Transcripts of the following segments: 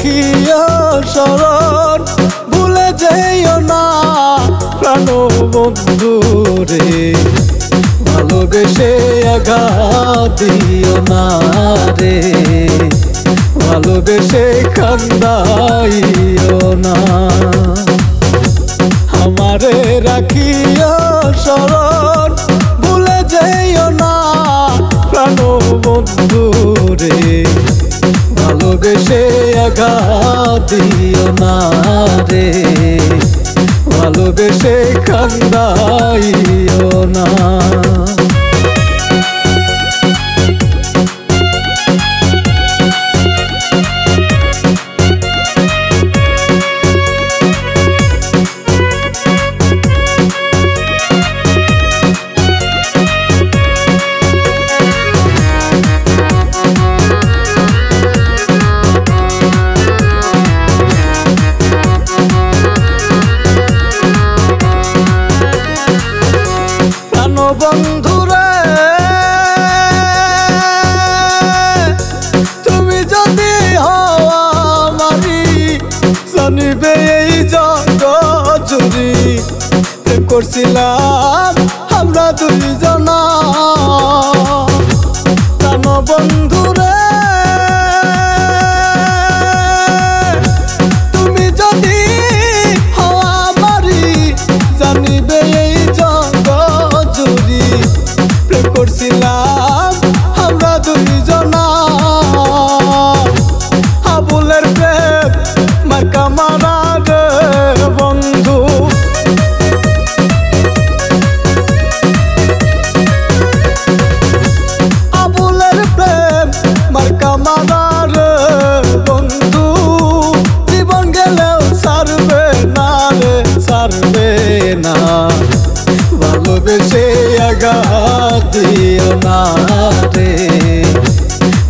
রাখিও শরণ ভুলে যেও না প্রাণ বন্ধু রে ভালোবেসে আঘাত দিও না রে ভালোবেসে কান্দাইও না আমারে রাখিও শরণ ভুলে যেও না প্রাণ বন্ধু রে ভালোবেসে আঘাত দিও না রে ভালোবেসে কান্দাইও না বন্ধুরে তুমি যদি হওয়া আমারি জানিবে এই জগৎ জুড়ি প্রেম করছিলাম আমরা দুইজনা প্রাণ বন্ধুরে তুমি যদি হওয়া আমারি জানিবে এই প্রেম করছিলাম আমরা দুইজনা আবুলের প্রেম মার্কা মারা রে বন্ধু আবুলের প্রেম মার্কা মারা রে বন্ধু জীবন গেলেও ছাড়বে না রে ছাড়বে না ভালোবেসে আঘাত দিও না রে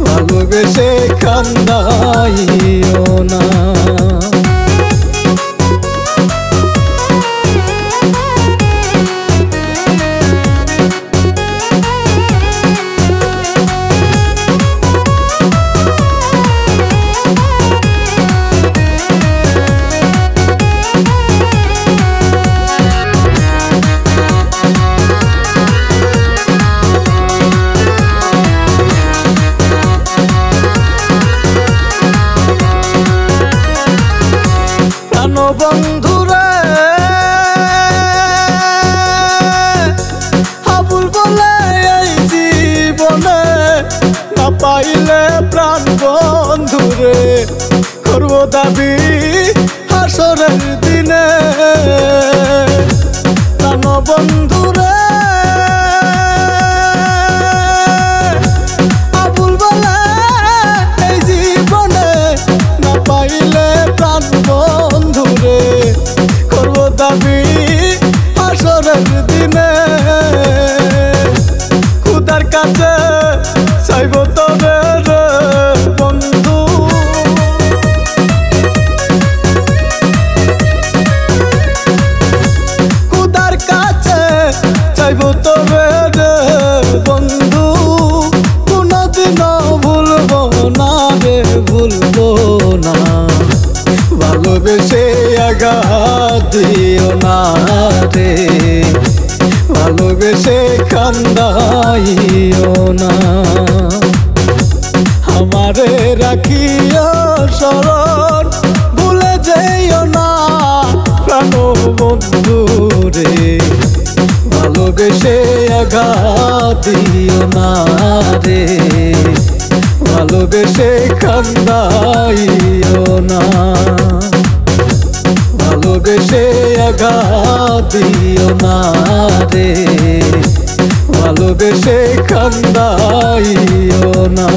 ভালোবেসে কান্দাইও না বন্ধুরে আবুল বলে এই জীবনে না পাইলে প্রাণ বন্ধুরে করব দাবি হাসরের দিনে প্রাণ বন্ধুরে আবুল বলে এই জীবনে না পাইলে প্রাণ বন্ধুরে করব দাবি হাসরের দিনে খুদার কাছে চাইব তবে রে বন্ধু খুদার কাছে চাইব তবে রে বন্ধু কোনদিনও ভুলবো না রে ভুলবো না ভালোবেসে আঘাত দিও না রে ভালোবেসে কান্দাইও না আমারে রাখিও শরণ ভুলে যেও না প্রাণ বন্ধু রে ভালোবেসে আঘাত দিও না রে ভালোবেসে কান্দাইও না ভালোবেসে আঘাত দিও না রে ভালোবেসে কান্দাইও না।